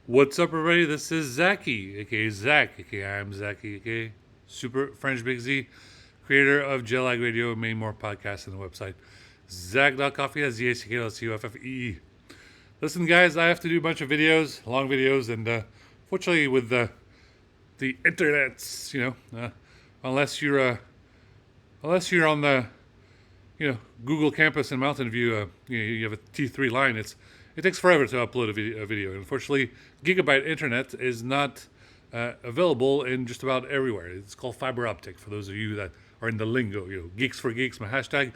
What's up, everybody? This is Zacky, aka Zack, aka I'm Zacky, aka Super French Big Z, creator of Jellag Radio and many more podcasts on the website. Zack.coffee, that's ZACK.COFFEE. Listen, guys, I have to do a bunch of videos, long videos, and fortunately, with the internets, unless you're on the Google campus in Mountain View, you have a T3 line. It takes forever to upload a video. Unfortunately, gigabyte internet is not available in just about everywhere. It's called fiber optic. For those of you that are in the lingo, geeks for geeks, my hashtag.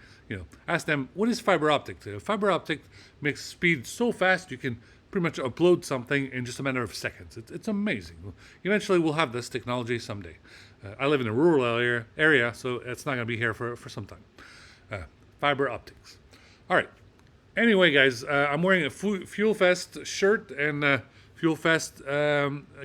Ask them, what is fiber optic? Fiber optic makes speed so fast you can pretty much upload something in just a matter of seconds. It's amazing. Eventually, we'll have this technology someday. I live in a rural area, so it's not going to be here for some time. Fiber optics. All right. Anyway, guys, I'm wearing a Fuel Fest shirt and Fuel Fest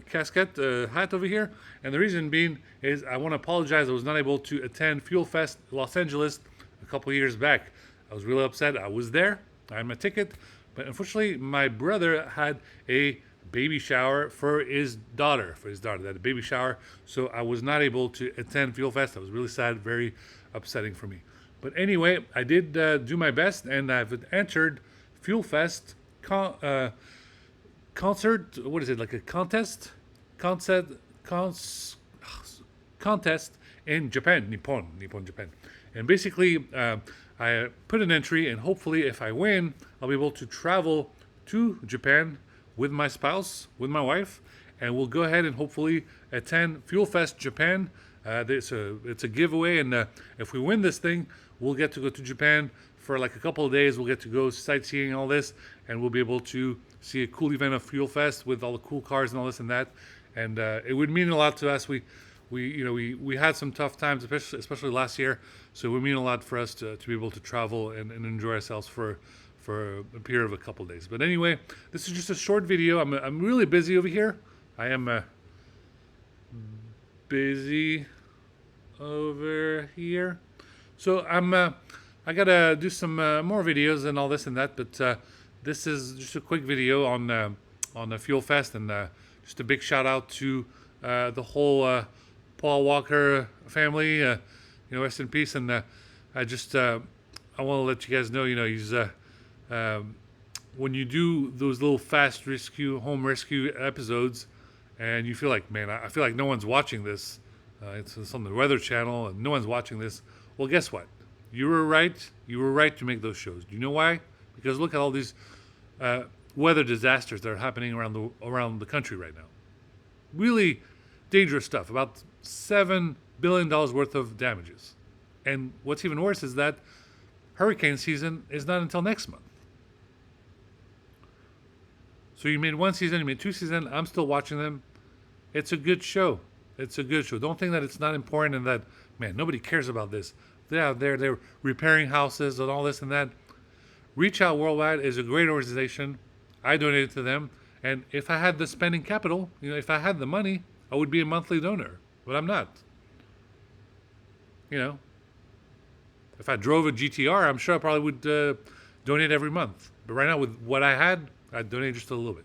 casket hat over here. And the reason being is I want to apologize. I was not able to attend Fuel Fest Los Angeles a couple of years back. I was really upset. I was there. I had my ticket. But unfortunately, my brother had a baby shower for his daughter. They had a baby shower. So I was not able to attend Fuel Fest. I was really sad, very upsetting for me. But anyway, I did do my best, and I've entered Fuel Fest concert. What is it, like a contest? Contest in Japan, Nippon, Japan. And basically, I put an entry, and hopefully, if I win, I'll be able to travel to Japan with my spouse, with my wife, and we'll go ahead and hopefully attend Fuel Fest Japan. It's a giveaway, and if we win this thing, we'll get to go to Japan for like a couple of days. We'll get to go sightseeing and all this, and we'll be able to see a cool event of Fuel Fest with all the cool cars and all this and that. And it would mean a lot to us. We had some tough times, especially last year. So it would mean a lot for us to be able to travel and enjoy ourselves for a period of a couple of days. But anyway, this is just a short video. I'm really busy over here. I am busy over here. So I gotta do some more videos and all this and that, but this is just a quick video on the Fuel Fest, and just a big shout out to the whole Paul Walker family. Rest in peace. And I want to let you guys know, he's when you do those little fast rescue, home rescue episodes, and you feel like, man, I feel like no one's watching this. It's on the Weather Channel, and no one's watching this. Well, guess what? You were right. You were right to make those shows. Do you know why? Because look at all these weather disasters that are happening around the country right now. Really dangerous stuff. About $7 billion worth of damages. And what's even worse is that hurricane season is not until next month. So you made one season, you made two seasons. I'm still watching them. It's a good show. It's a good show. Don't think that it's not important and that, man, nobody cares about this. They're out there, they're repairing houses and all this and that. Reach Out Worldwide is a great organization. I donated to them. And if I had the spending capital, if I had the money, I would be a monthly donor. But I'm not. If I drove a GTR, I'm sure I probably would donate every month. But right now, with what I had, I'd donate just a little bit.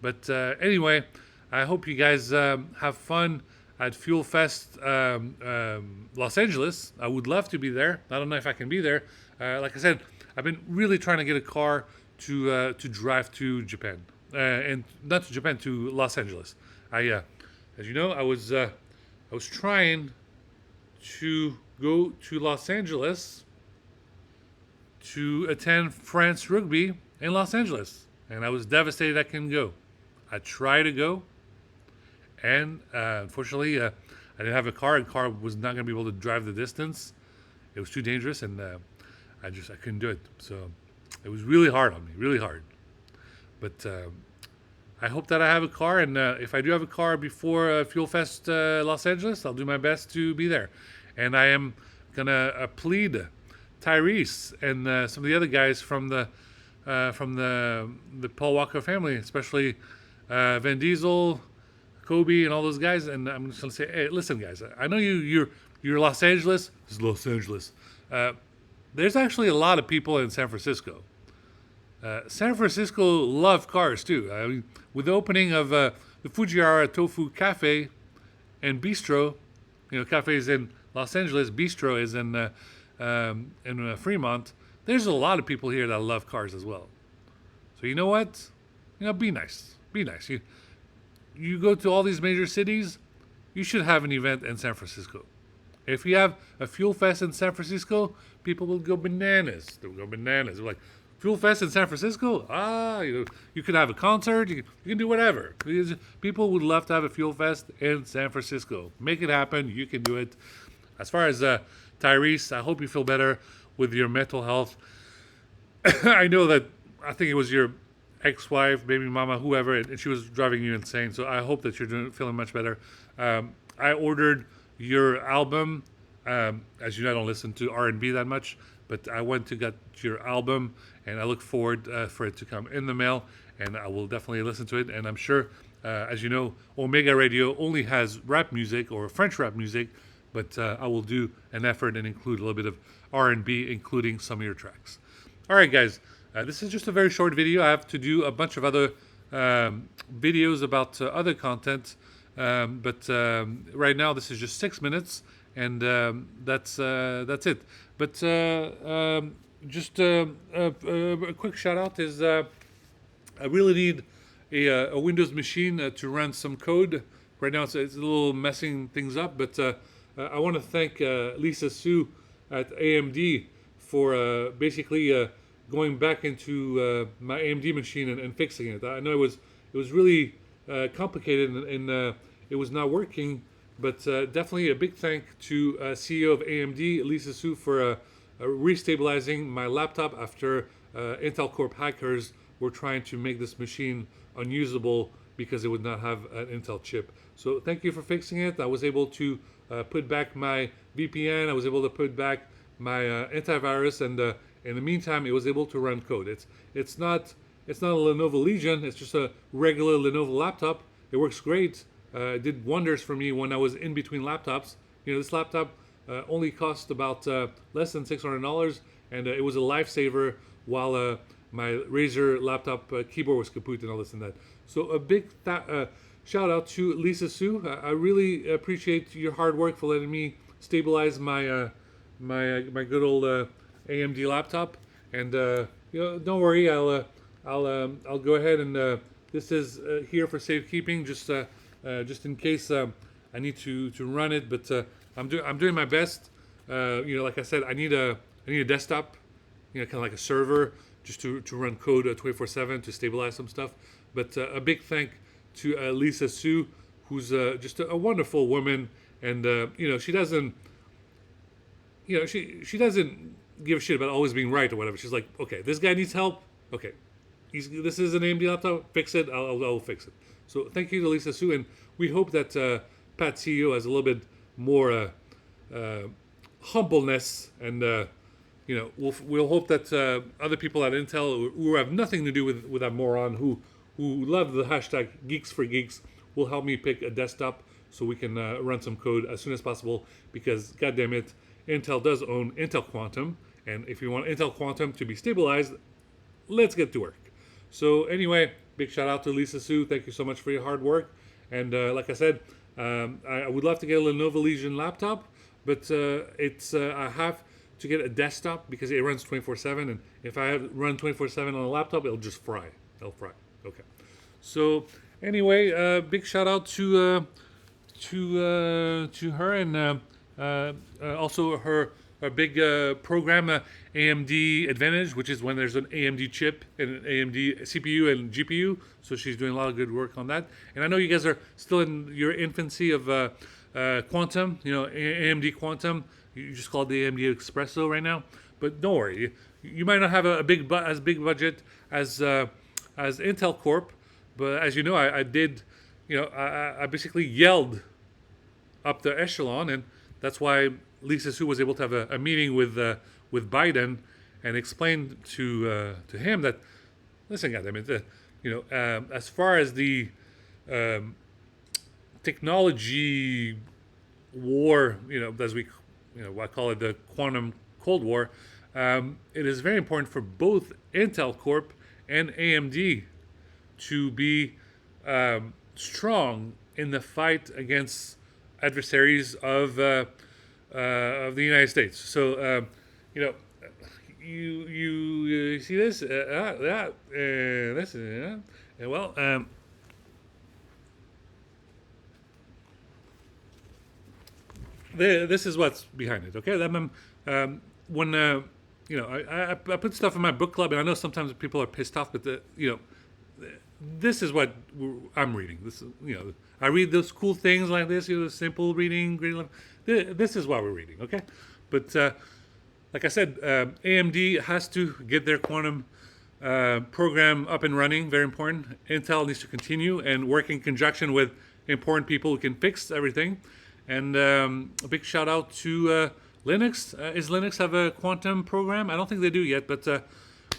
But anyway, I hope you guys have fun at Fuel Fest Los Angeles. I would love to be there. I don't know if I can be there. Like I said, I've been really trying to get a car to drive to Japan, and not to Japan, to Los Angeles. As you know, I was trying to go to Los Angeles to attend France rugby in Los Angeles, and I was devastated I couldn't go. I tried to go, and unfortunately, I didn't have a car. The car was not going to be able to drive the distance. It was too dangerous, and I couldn't do it. So it was really hard on me, really hard. But I hope that I have a car, and if I do have a car before Fuel Fest Los Angeles, I'll do my best to be there. And I am gonna plead TYRESE and some of the other guys from the Paul Walker family, especially Vin Diesel, Kobe, and all those guys. And I'm just gonna say, hey, listen, guys, I know you're Los Angeles. This is Los Angeles. There's actually a lot of people in San Francisco. San Francisco love cars too. I mean, with the opening of the Fujiwara Tofu Cafe and Bistro, cafe is in Los Angeles, Bistro is in Fremont. There's a lot of people here that love cars as well. So you know what? Be nice. Be nice. You go to all these major cities, you should have an event in San Francisco. If you have a Fuel Fest in San Francisco, people will go bananas. They'll go bananas. They're like, Fuel Fest in San Francisco? You could have a concert. You can do whatever. People would love to have a Fuel Fest in San Francisco. Make it happen. You can do it. As far as TYRESE, I hope you feel better with your mental health. I know that I think it was your ex-wife, baby mama, whoever, and she was driving you insane. So I hope that you're feeling much better. I ordered your album. As you know, I don't listen to R&B that much, but I went to get your album, and I look forward for it to come in the mail, and I will definitely listen to it. And I'm sure, as you know, Omega Radio only has rap music or French rap music, but I will do an effort and include a little bit of R&B, including some of your tracks. All right, guys. This is just a very short video. I have to do a bunch of other videos about other content, but right now this is just 6 minutes, and that's it. But just a quick shout out is I really need a Windows machine to run some code. Right now it's a little messing things up, but I want to thank Lisa Su at AMD for basically going back into my AMD machine and fixing it. I know it was really complicated and it was not working, but definitely a big thank to CEO of AMD, Lisa Su, for restabilizing my laptop after Intel Corp hackers were trying to make this machine unusable because it would not have an Intel chip. So thank you for fixing it. I was able to put back my VPN. I was able to put back my antivirus, and in the meantime, it was able to run code. It's not a Lenovo Legion. It's just a regular Lenovo laptop. It works great. It did wonders for me when I was in between laptops. This laptop only cost about less than $600, and it was a lifesaver while my Razer laptop keyboard was kaput and all this and that. So a big shout out to Lisa Su. I really appreciate your hard work for letting me stabilize my my good old AMD laptop. And don't worry, I'll go ahead and this is here for safekeeping, just in case I need to run it. But I'm doing my best. Like I said, I need a desktop, kind of like a server, just to run code 24/7 to stabilize some stuff. But a big thank to Lisa Su, who's just a wonderful woman, and she doesn't, she doesn't give a shit about always being right or whatever. She's like, okay, this guy needs help. Okay, this is an AMD laptop. Fix it. I'll fix it. So thank you to Lisa Su, and we hope that Pat CEO has a little bit more humbleness, and we'll hope that other people at Intel who have nothing to do with that moron who love the hashtag Geeks for Geeks will help me pick a desktop so we can run some code as soon as possible, because goddamn it, Intel does own Intel Quantum, and if you want Intel Quantum to be stabilized, let's get to work. So anyway, big shout out to Lisa Su. Thank you so much for your hard work. And like I said, I would love to get a Lenovo Legion laptop, but I have to get a desktop because it runs 24/7, and if I run 24/7 on a laptop, it'll just fry. It'll fry. Okay. So anyway, big shout out to her, and also her big program, AMD Advantage, which is when there's an AMD chip and an AMD CPU and GPU. So she's doing a lot of good work on that. And I know you guys are still in your infancy of Quantum, AMD Quantum. You just call it the AMD Espresso right now. But don't worry, you might not have a big budget as Intel Corp. But as you know, I did, I basically yelled up the echelon, and that's why Lisa Su was able to have a meeting with Biden and explained to him that, listen, guys, I mean, as far as the technology war, as we, I call it the quantum Cold War, it is very important for both Intel Corp and AMD to be strong in the fight against adversaries of the United States. So you know, you see this this well. This is what's behind it. Okay, when I put stuff in my book club, and I know sometimes people are pissed off, but this is what I'm reading. I read those cool things like this, simple reading, this is what we're reading, okay? But like I said, AMD has to get their quantum program up and running, very important. Intel needs to continue and work in conjunction with important people who can fix everything. And a big shout out to Linux. Is Linux have a quantum program? I don't think they do yet, but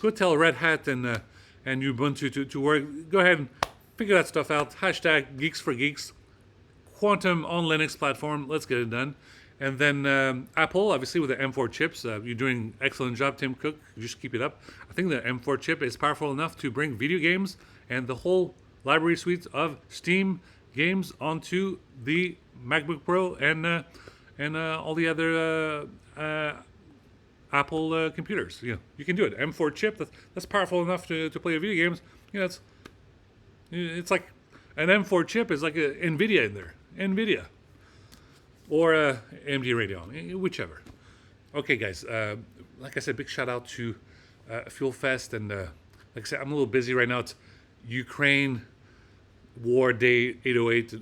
go tell Red Hat and Ubuntu to work. Go ahead and figure that stuff out. Hashtag Geeks for Geeks. Quantum on Linux platform. Let's get it done. And then Apple, obviously, with the M4 chips. You're doing an excellent job, Tim Cook. Just keep it up. I think the M4 chip is powerful enough to bring video games and the whole library suite of Steam games onto the MacBook Pro and all the other Apple computers. You can do it. M4 chip, that's powerful enough to play video games. It's like an M4 chip is like a NVIDIA in there. NVIDIA. Or AMD Radeon, whichever. Okay, guys. Like I said, big shout out to Fuel Fest. And like I said, I'm a little busy right now. It's Ukraine War Day 808.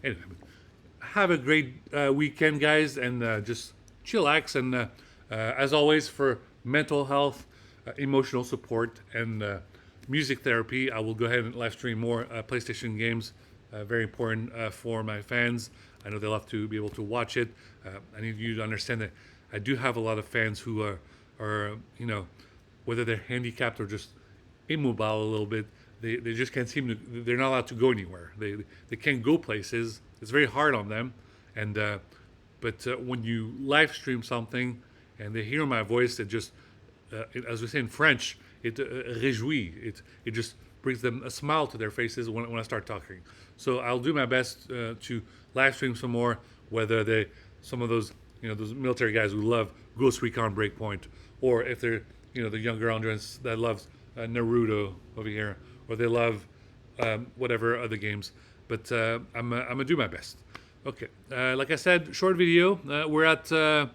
Anyway, have a great weekend, guys. And just chillax. And as always, for mental health, emotional support, and music therapy, I will go ahead and live stream more PlayStation games. Very important for my fans. I know they'll have to be able to watch it. I need you to understand that I do have a lot of fans who are whether they're handicapped or just immobile a little bit, they just can't seem to, they're not allowed to go anywhere. They can't go places. It's very hard on them. And but when you live stream something and they hear my voice, it just, as we say in French, it réjouit. It just brings them a smile to their faces when I start talking. So I'll do my best to live stream some more, whether some of those those military guys who love Ghost Recon Breakpoint, or if they're the younger audience that loves Naruto over here, or they love whatever other games. But I'm gonna do my best. Okay, like I said, short video. We're at the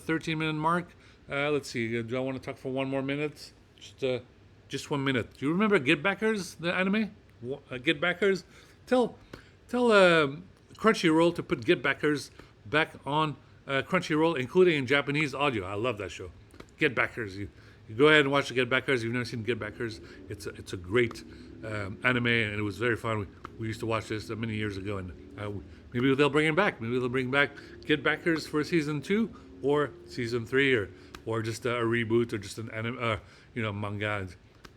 13 minute mark. Let's see. Do I want to talk for one more minute? Just 1 minute. Do you remember Get Backers, the anime? Get Backers? Tell Crunchyroll to put Get Backers back on Crunchyroll, including in Japanese audio. I love that show. Get Backers. You go ahead and watch the Get Backers. If you've never seen Get Backers, it's a great anime, and it was very fun. We used to watch this many years ago, and maybe they'll bring it back. Maybe they'll bring back Get Backers for season 2 or season 3 or just a reboot or just an anime, manga.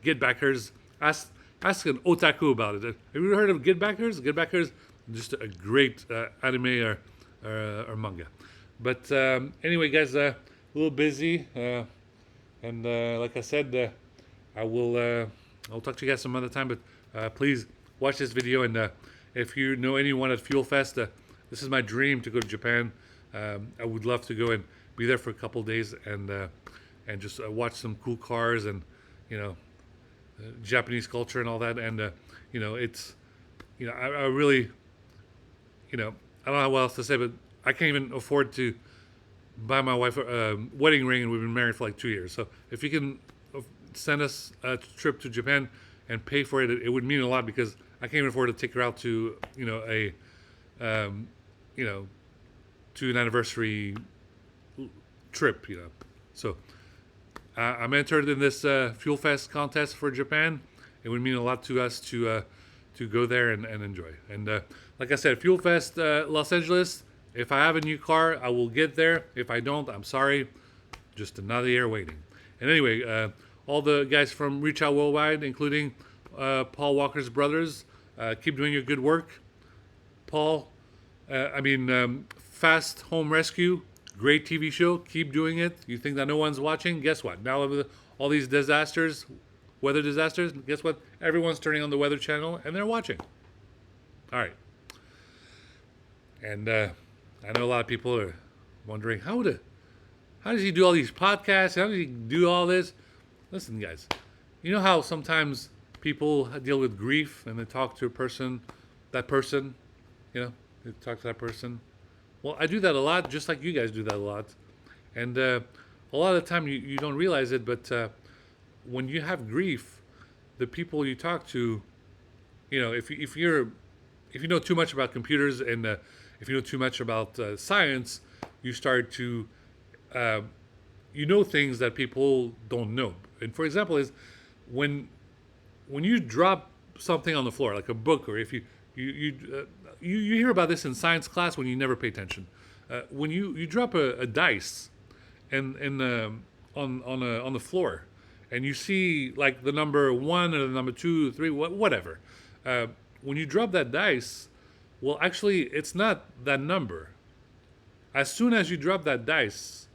Get Backers. Ask an otaku about it. Have you heard of Get Backers? Get Backers, just a great anime or manga. But anyway, guys, a little busy, and like I said, I'll talk to you guys some other time. But please watch this video, and if you know anyone at Fuel Fest, this is my dream to go to Japan. I would love to go and be there for a couple days and just watch some cool cars and Japanese culture and all that. And it's I really I don't know what else to say, but I can't even afford to buy my wife a wedding ring, and we've been married for like 2 years. So if you can send us a trip to Japan and pay for it, it would mean a lot, because I can't even afford to take her out to to an anniversary trip. So I'm entered in this Fuel Fest contest for Japan. It would mean a lot to us to go there and enjoy. And like I said, Fuel Fest Los Angeles. If I have a new car, I will get there. If I don't, I'm sorry. Just another year waiting. And anyway, all the guys from Reach Out Worldwide, including Paul Walker's brothers, keep doing your good work. Paul, Fast Home Rescue, Great TV show. Keep doing it. You think that no one's watching? Guess what? Now all these disasters, weather disasters, guess what? Everyone's turning on the Weather Channel and they're watching. All right. And I know a lot of people are wondering, how does he do all these podcasts? How does he do all this? Listen, guys, you know how sometimes people deal with grief and they talk to that person, they talk to that person. Well, I do that a lot, just like you guys do that a lot. And a lot of the time you don't realize it, but when you have grief, the people you talk to, if you know too much about computers and if you know too much about science, you start to things that people don't know. And for example, is when you drop something on the floor, like a book, or if you hear about this in science class when you never pay attention. When you drop a dice on the floor, and you see like the number 1 or the number 2, 3, whatever. When you drop that dice, well, actually, it's not that number. As soon as you drop that dice,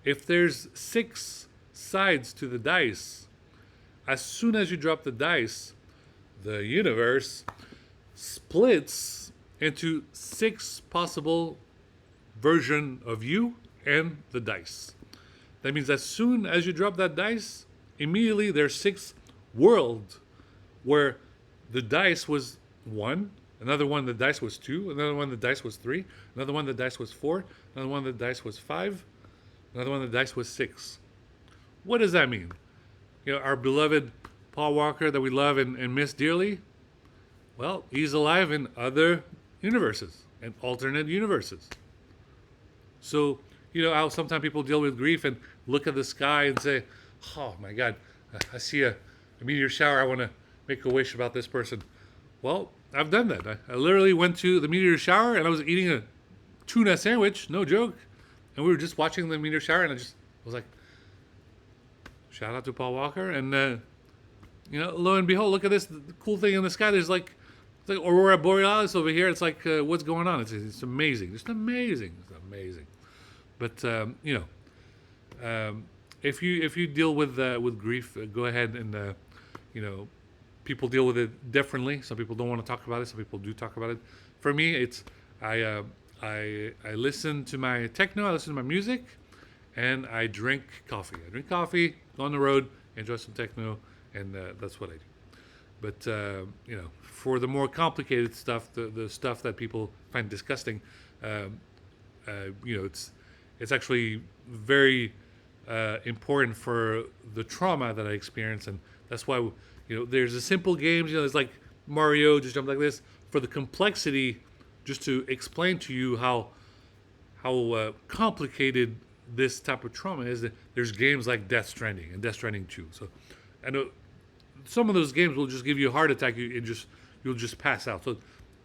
if there's 6 sides to the dice, as soon as you drop the dice, the universe splits into 6 possible versions of you and the dice. That means as soon as you drop that dice, immediately there's 6 worlds where the dice was 1, another one the dice was 2, another one the dice was 3, another one the dice was 4, another one the dice was 5, another one the dice was 6. What does that mean? Our beloved Paul Walker that we love and miss dearly, well, he's alive in other universes and alternate universes. So, how sometimes people deal with grief and look at the sky and say, oh my God, I see a meteor shower. I want to make a wish about this person. Well, I've done that. I literally went to the meteor shower and I was eating a tuna sandwich, no joke. And we were just watching the meteor shower and I was like, shout out to Paul Walker. And, lo and behold, look at this cool thing in the sky. There's like Aurora Borealis over here. It's like, what's going on? It's amazing. It's amazing. It's amazing. But, if you deal with grief, go ahead and, people deal with it differently. Some people don't want to talk about it. Some people do talk about it. For me, it's I listen to my techno, I listen to my music, and I drink coffee. Go on the road, enjoy some techno, and that's what I do. But for the more complicated stuff, the stuff that people find disgusting, it's actually very important for the trauma that I experienced, and that's why there's a simple games. There's like Mario, just jump like this. For the complexity, just to explain to you how complicated this type of trauma is, that there's games like Death Stranding and Death Stranding 2. So I know some of those games will just give you a heart attack. You'll just pass out. So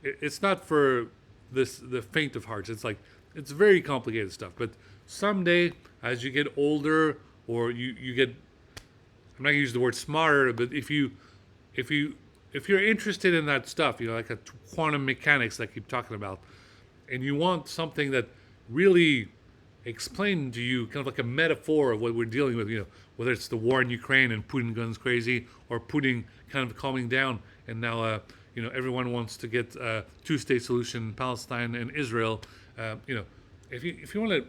it's not for the faint of hearts. It's very complicated stuff. But someday, as you get older, or you get, I'm not gonna use the word smarter, but if you're interested in that stuff, like a quantum mechanics that I keep talking about, and you want something that really explained to you, kind of like a metaphor of what we're dealing with, whether it's the war in Ukraine and Putin guns crazy, or Putin kind of calming down, and now everyone wants to get a 2-state solution, Palestine and Israel. If you want to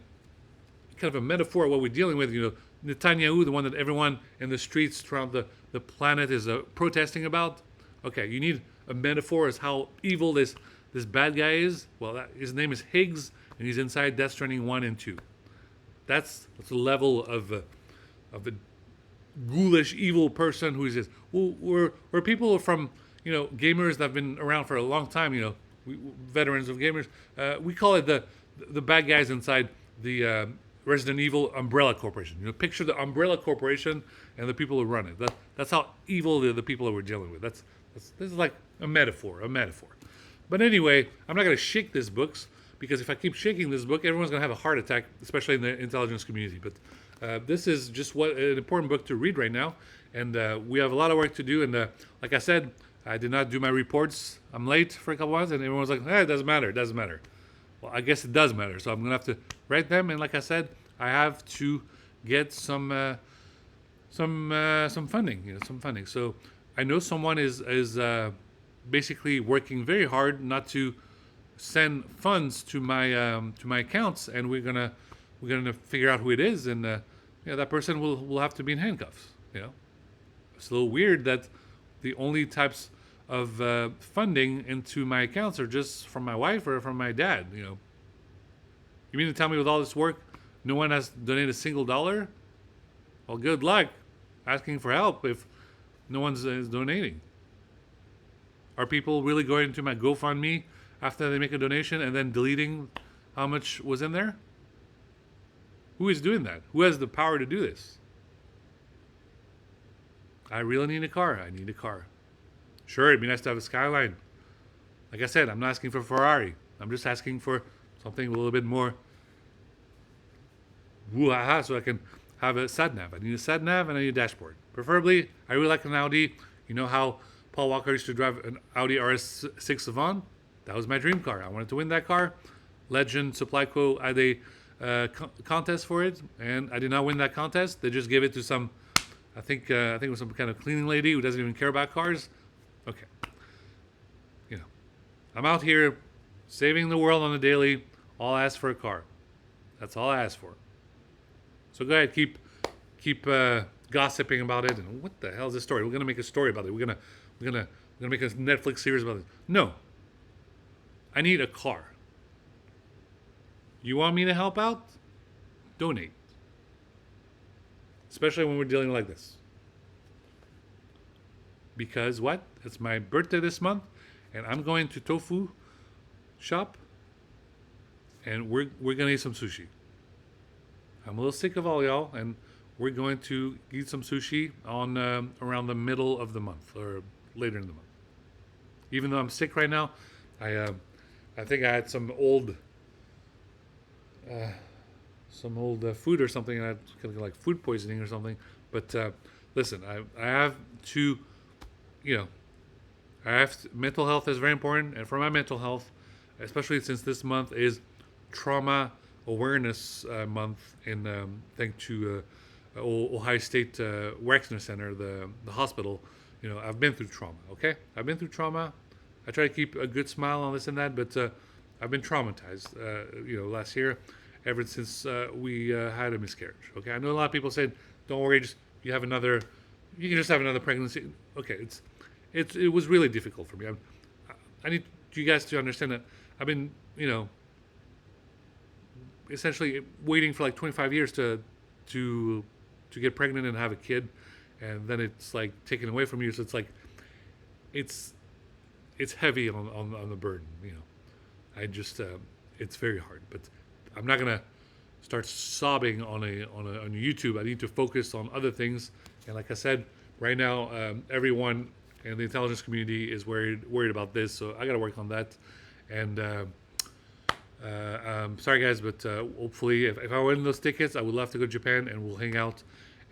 kind of a metaphor of what we're dealing with, Netanyahu, the one that everyone in the streets throughout the planet is protesting about. Okay, you need a metaphor as how evil this bad guy is. Well, his name is Higgs, and he's inside Death Stranding 1 and 2. That's the level of a ghoulish, evil person who is this. We're people from gamers that have been around for a long time. Veterans of gamers. We call it the bad guys inside the Resident Evil Umbrella Corporation. Picture the Umbrella Corporation and the people who run it. That's how evil the people that we're dealing with. This is like a metaphor. But anyway, I'm not going to shake these books, because if I keep shaking this book, everyone's going to have a heart attack, especially in the intelligence community. But this is just an important book to read right now, and we have a lot of work to do. And like I said, I did not do my reports. I'm late for a couple months, and everyone's like, "It doesn't matter. Well, I guess it does matter. So I'm gonna have to write them, and like I said, I have to get some funding. Some funding. So I know someone is basically working very hard not to send funds to my accounts, and we're gonna figure out who it is, and that person will have to be in handcuffs. It's a little weird that the only types of funding into my accounts are just from my wife or from my dad. You mean to tell me with all this work, no one has donated a single dollar? Well, good luck asking for help if no one's is donating. Are people really going to my GoFundMe after they make a donation and then deleting how much was in there? Who is doing that? Who has the power to do this? I really need a car. I need a car. Sure, it'd be nice to have a Skyline. Like I said, I'm not asking for a Ferrari. I'm just asking for something a little bit more woo-ha-ha, so I can have a sat-nav. I need a sat-nav and I need a dashboard. Preferably, I really like an Audi. You know how Paul Walker used to drive an Audi RS6 Savant? That was my dream car. I wanted to win that car. Legend Supply Co. had a contest for it, and I did not win that contest. They just gave it to some, I think it was some kind of cleaning lady who doesn't even care about cars. Okay. I'm out here saving the world on the daily. All I ask for a car. That's all I ask for. So go ahead, keep gossiping about it. And what the hell is this story? We're gonna make a story about it. We're gonna make a Netflix series about it. No. I need a car. You want me to help out? Donate. Especially when we're dealing like this. Because what? It's my birthday this month, and I'm going to tofu shop, and we're gonna eat some sushi. I'm a little sick of all y'all, and we're going to eat some sushi on around the middle of the month or later in the month. Even though I'm sick right now, I think I had some old food or something. I had kind of like food poisoning or something. But listen, I have to, mental health is very important, and for my mental health, especially since this month is Trauma Awareness Month, and thanks to Ohio State Wexner Center, the hospital. I've been through trauma. Okay, I've been through trauma. I try to keep a good smile on this and that, but I've been traumatized. Last year, ever since we had a miscarriage. Okay, I know a lot of people said, "Don't worry, you can just have another pregnancy." Okay, it was really difficult for me. I need you guys to understand that I've been, essentially waiting for like 25 years to get pregnant and have a kid, and then it's like taken away from you. So it's like it's heavy on the burden. I just it's very hard. But I'm not gonna start sobbing on YouTube. I need to focus on other things. And like I said, right now everyone in the intelligence community is worried about this. So I got to work on that. And sorry guys, but hopefully if I win those tickets, I would love to go to Japan and we'll hang out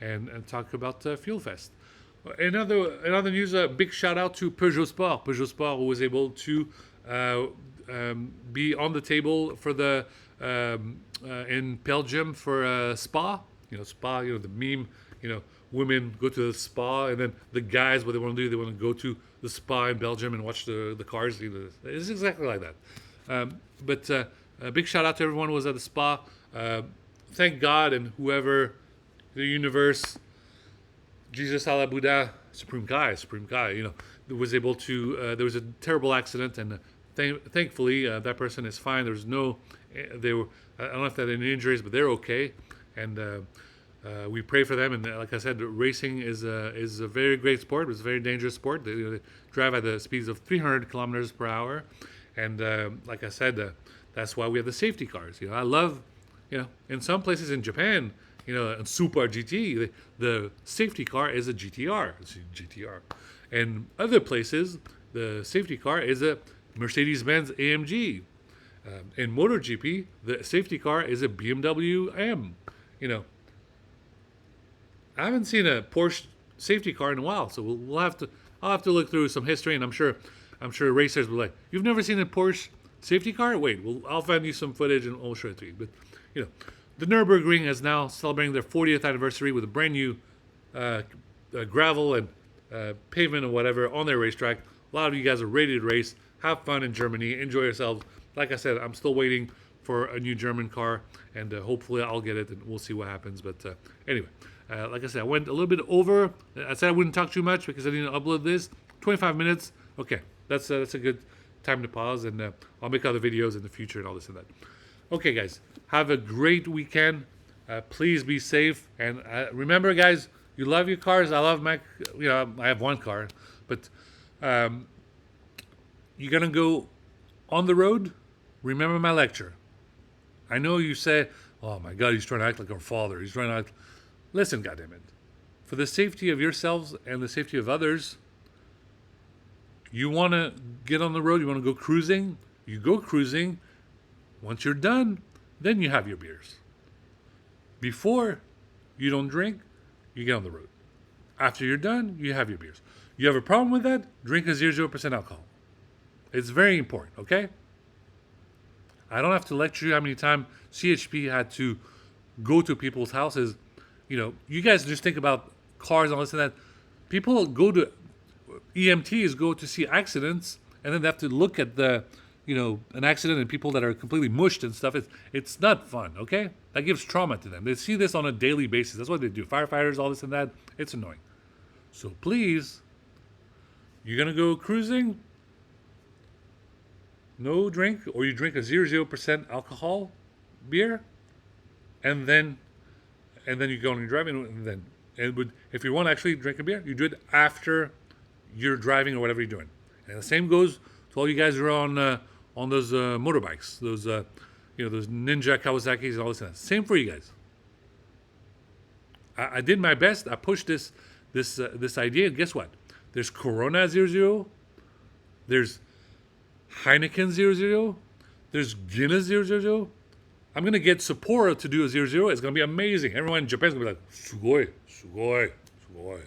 and talk about Fuel Fest. Another news, big shout out to Peugeot Sport. Peugeot Sport, who was able to be on the table for the in Belgium for Spa. Spa. The meme. Women go to the spa, and then the guys, what they want to do, they want to go to the spa in Belgium and watch the cars. It's exactly like that. But a big shout out to everyone who was at the spa. Thank God and whoever, the universe, Jesus, Allah, Buddha, Supreme Kai, was able to. There was a terrible accident, and thankfully that person is fine. There's no, I don't know if they had any injuries, but they're okay, and we pray for them. And like I said, racing is a very great sport. It's a very dangerous sport. They drive at the speeds of 300 kilometers per hour, and like I said, that's why we have the safety cars. I love, in some places in Japan, in Super GT, the safety car is a GTR. It's a GTR. And other places, the safety car is a Mercedes-Benz AMG. In MotoGP, the safety car is a BMW M. I haven't seen a Porsche safety car in a while, so I'll have to look through some history, and I'm sure racers will be like, "You've never seen a Porsche Safety car? Wait, I'll find you some footage and I'll show it to you. But, the Nürburgring is now celebrating their 40th anniversary with a brand new gravel and pavement or whatever on their racetrack. A lot of you guys are ready to race. Have fun in Germany. Enjoy yourselves. Like I said, I'm still waiting for a new German car, and hopefully I'll get it, and we'll see what happens. But anyway, like I said, I went a little bit over. I said I wouldn't talk too much because I didn't upload this. 25 minutes. Okay, that's a good time to pause, and I'll make other videos in the future and all this and that. Okay, guys, have a great weekend. Please be safe, and remember, guys, you love your cars. I love my, I have one car, but you're gonna go on the road. Remember my lecture. I know you say, "Oh my God, he's trying to act like our father. He's trying to act." Listen, goddammit, for the safety of yourselves and the safety of others, you want to get on the road. You want to go cruising. You go cruising. Once you're done, then you have your beers. Before, you don't drink, you get on the road. After you're done, you have your beers. You have a problem with that? Drink a 0% alcohol. It's very important, okay? I don't have to lecture you how many times CHP had to go to people's houses. You guys just think about cars and all this and that. People go to, EMTs go to see accidents, and then they have to look at an accident and people that are completely mushed and stuff. It's not fun, okay? That gives trauma to them. They see this on a daily basis. That's what they do. Firefighters, all this and that. It's annoying. So please, you're going to go cruising, no drink, or you drink a 0% alcohol beer, and then you go on your driving, if you want to actually drink a beer, you do it after you're driving or whatever you're doing. And the same goes to all you guys who are on those motorbikes, those those Ninja Kawasaki's and all this stuff. Same for you guys. I did my best. I pushed this idea. And guess what? There's Corona 00. There's Heineken 00. There's Guinness 000. I'm gonna get Sapporo to do a 00. It's gonna be amazing. Everyone in Japan's gonna be like, "Sugoi, sugoi, sugoi,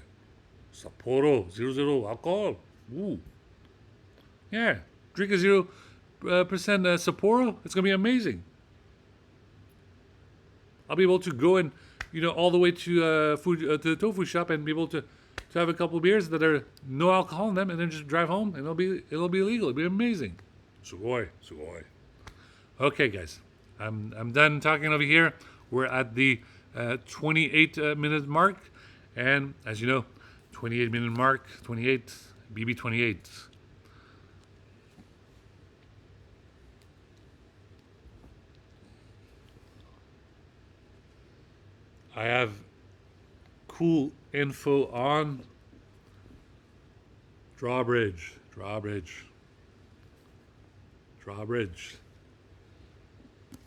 Sapporo 00 alcohol." Ooh, yeah. Drink a 0% Sapporo. It's gonna be amazing. I'll be able to go and all the way to the tofu shop and be able to have a couple of beers that are no alcohol in them, and then just drive home, and it'll be illegal. It'll be amazing. Sugoi, sugoi. Okay, guys, I'm done talking over here. We're at the 28-minute mark, and as you know, 28-minute mark, 28, BB28. I have cool info on drawbridge.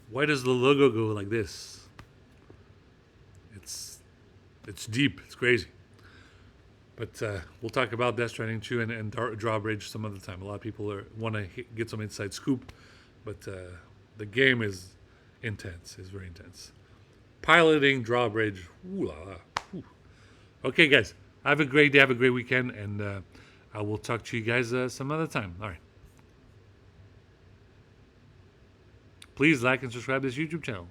Why does the logo go like this? It's deep. It's crazy. But we'll talk about Death Stranding 2 and Drawbridge some other time. A lot of people want to get some inside scoop, but the game is intense. It's very intense. Piloting Drawbridge. Ooh la la. Ooh. Okay, guys. Have a great day. Have a great weekend. And I will talk to you guys some other time. All right. Please like and subscribe to this YouTube channel.